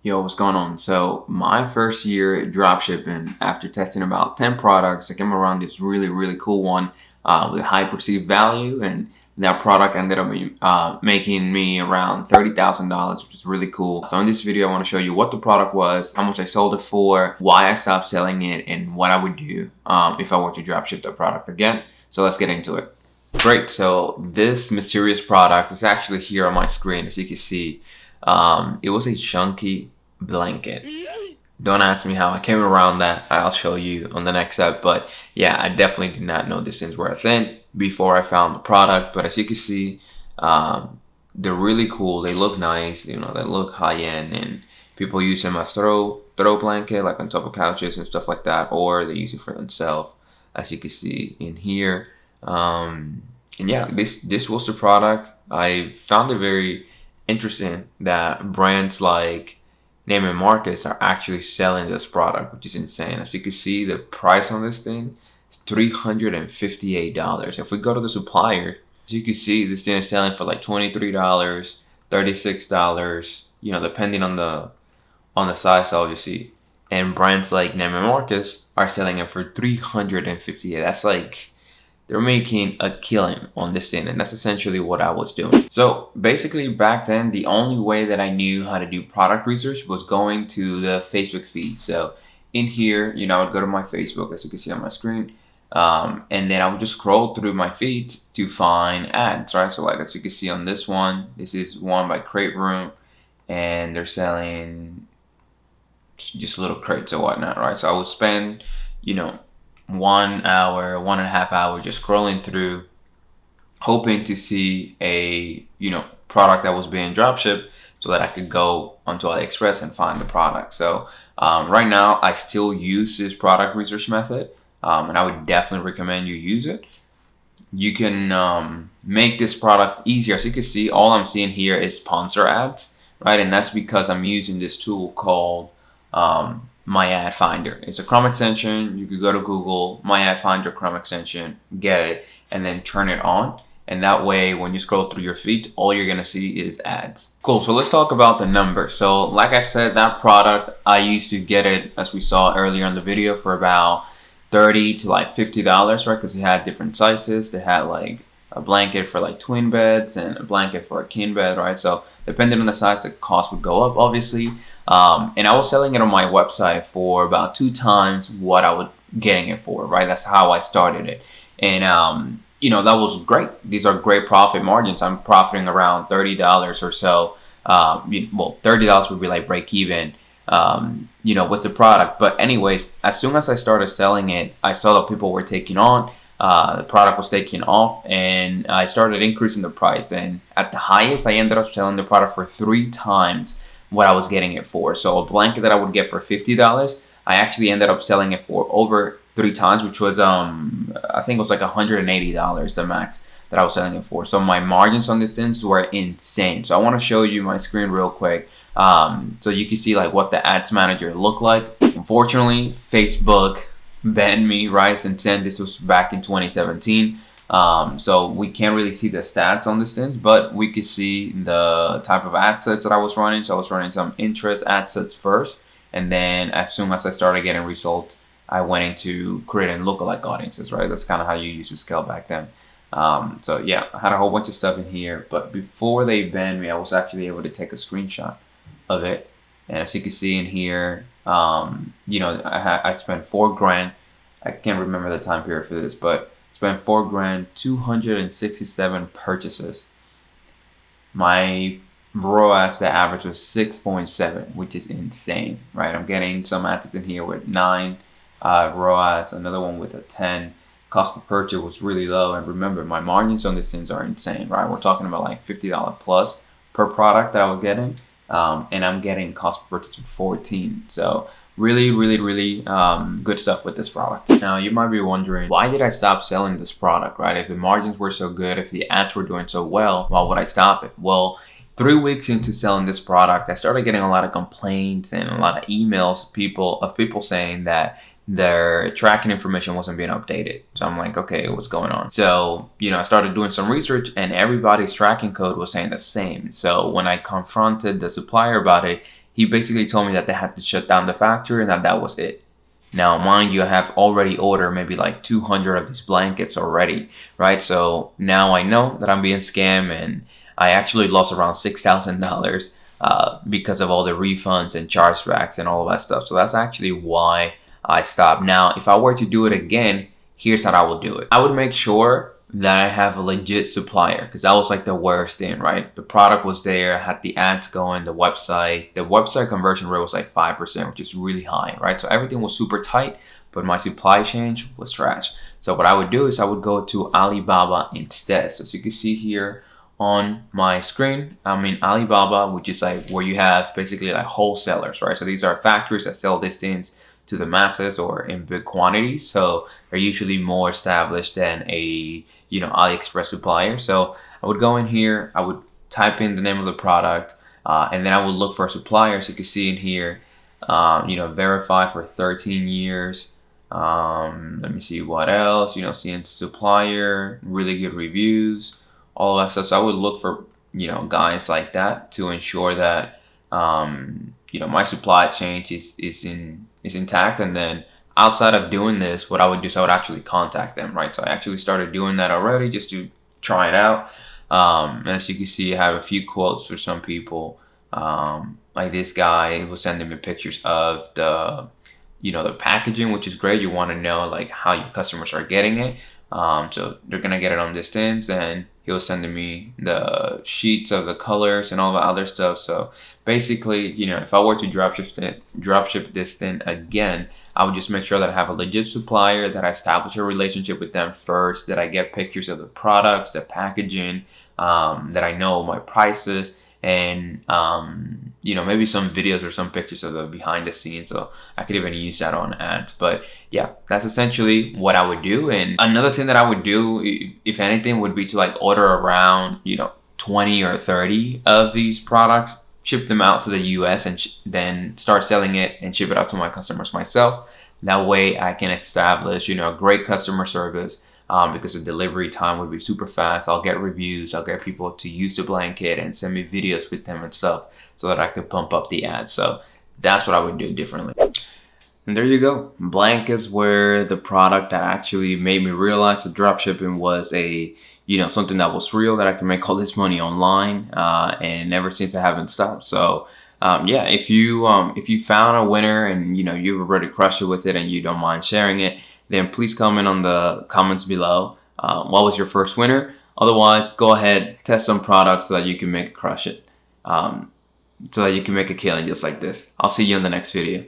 Yo, what's going on? So my first year dropshipping, after testing about 10 products, I came around this really cool one with a high perceived value, and that product ended up making me around $30,000, which is really cool. So in this video, I want to show you what the product was, how much I sold it for, why I stopped selling it, and what I would do if I were to dropship the product again. So let's get into it. Great, so this mysterious product is actually here on my screen, as you can see. It was a chunky blanket. Don't ask me how I came around that. I'll show you on the next step. But yeah, I definitely did not know these things were a thing before I found the product. But as you can see, they're really cool. They look nice. You know, they look high end, and people use them as throw blanket, like on top of couches and stuff like that, or they use it for themselves, as you can see in here. And yeah, this was the product. I found it very interesting that brands like Neiman Marcus are actually selling this product, which is insane. As you can see, the price on this thing is $358. If we go to the supplier, as you can see, this thing is selling for like $23, $36, you know, depending on the size, obviously. And brands like Neiman Marcus are selling it for $358. That's like, they're making a killing on this thing, and that's essentially what I was doing. So basically back then, the only way that I knew how to do product research was going to the Facebook feed. So in here, you know, I would go to my Facebook, as you can see on my screen, and then I would just scroll through my feed to find ads, right? So like, as you can see on this one, this is one by Crate Room, and they're selling just little crates or whatnot, right? So I would spend, you know, 1 hour, 1.5 hours just scrolling through, hoping to see a, you know, product that was being dropshipped so that I could go onto AliExpress and find the product. So right now I still use this product research method, and I would definitely recommend you use it. You can make this product easier. As you can see, all I'm seeing here is sponsor ads, right? And that's because I'm using this tool called My Ad Finder. It's a Chrome extension. You could go to Google, My Ad Finder Chrome extension, get it, and then turn it on. And that way, when you scroll through your feed, all you're gonna see is ads. Cool, so let's talk about the numbers. So like I said, that product, I used to get it, as we saw earlier in the video, for about $30 to like $50, right? Because it had different sizes. They had like a blanket for like twin beds and a blanket for a king bed, right? So depending on the size, the cost would go up, obviously. And I was selling it on my website for about 2 times what I was getting it for, right? That's how I started it. And, you know, that was great. These are great profit margins. I'm profiting around $30 or so. Well, $30 would be like break even, you know, with the product. But anyways, as soon as I started selling it, I saw that people were taking on. The product was taking off, and I started increasing the price. And at the highest, I ended up selling the product for 3 times what I was getting it for. So a blanket that I would get for $50, I actually ended up selling it for over 3 times, which was I think it was like $180, the max that I was selling it for. So my margins on these things were insane. So I want to show you my screen real quick, so you can see like what the ads manager looked like. Unfortunately, Facebook banned me, right? Since then, this was back in 2017. So we can't really see the stats on these things, but we could see the type of ad sets that I was running. So I was running some interest ad sets first, and then as soon as I started getting results, I went into creating lookalike audiences, right? That's kind of how you used to scale back then. So yeah, I had a whole bunch of stuff in here, but before they banned me, I was actually able to take a screenshot of it. And as you can see in here, you know, I spent $4 grand. I can't remember the time period for this, but spent $4 grand, 267 purchases. My ROAS, the average was 6.7, which is insane, right? I'm getting some ads in here with 9 ROAS, another one with a 10. Cost per purchase was really low, and remember, my margins on these things are insane, right? We're talking about like $50 plus per product that I was getting, and I'm getting cost per purchase of 14. So really good stuff with this product. Now you might be wondering, why did I stop selling this product, right? If the margins were so good, if the ads were doing so well, why would I stop it? Well, 3 weeks into selling this product, I started getting a lot of complaints and a lot of emails of people saying that their tracking information wasn't being updated. So I'm like, okay, what's going on? So, you know, I started doing some research, and everybody's tracking code was saying the same. So when I confronted the supplier about it, he basically told me that they had to shut down the factory and that was it. Now, mind you, I have already ordered maybe like 200 of these blankets already, right? So now I know that I'm being scammed, and I actually lost around $6,000 because of all the refunds and chargebacks and all of that stuff. So that's actually why I stopped. Now, if I were to do it again, here's how I would do it. I would make sure that I have a legit supplier, because that was like the worst thing, right? The product was there, I had the ads going, the website conversion rate was like 5%, which is really high, right? So everything was super tight, but my supply chain was trash. So what I would do is I would go to Alibaba instead. So as you can see here on my screen, I'm in Alibaba, which is like where you have basically like wholesalers, right? So these are factories that sell these things to the masses or in big quantities. So they're usually more established than a AliExpress supplier. So I would go in here, I would type in the name of the product, and then I would look for a supplier. So you can see in here, verify for 13 years. Let me see what else. Seeing supplier, really good reviews, all that stuff. So I would look for guys like that to ensure that my supply chain is intact. And then outside of doing this, what I would do is I would actually contact them, right? So I actually started doing that already just to try it out. And as you can see, I have a few quotes for some people. Like this guy was sending me pictures of the packaging, which is great. You want to know like how your customers are getting it. So they're gonna get it on distance, and he was sending me the sheets of the colors and all the other stuff. So basically, if I were to dropship this thing again, I would just make sure that I have a legit supplier, that I establish a relationship with them first, that I get pictures of the products, the packaging, that I know my prices, and maybe some videos or some pictures of the behind the scenes, so I could even use that on ads. But yeah, that's essentially what I would do. And another thing that I would do, if anything, would be to like order around 20 or 30 of these products, ship them out to the US, and then start selling it and ship it out to my customers myself. That way I can establish great customer service, because the delivery time would be super fast. I'll get reviews, I'll get people to use the blanket and send me videos with them and stuff, so that I could pump up the ads. So that's what I would do differently. And there you go. Blankets were the product that actually made me realize that dropshipping was something that was real, that I can make all this money online, and ever since I haven't stopped. So if you found a winner and you've already crushed it with it and you don't mind sharing it, then please comment on the comments below. What was your first winner? Otherwise, go ahead, test some products so that you can crush it, so that you can make a killing just like this. I'll see you in the next video.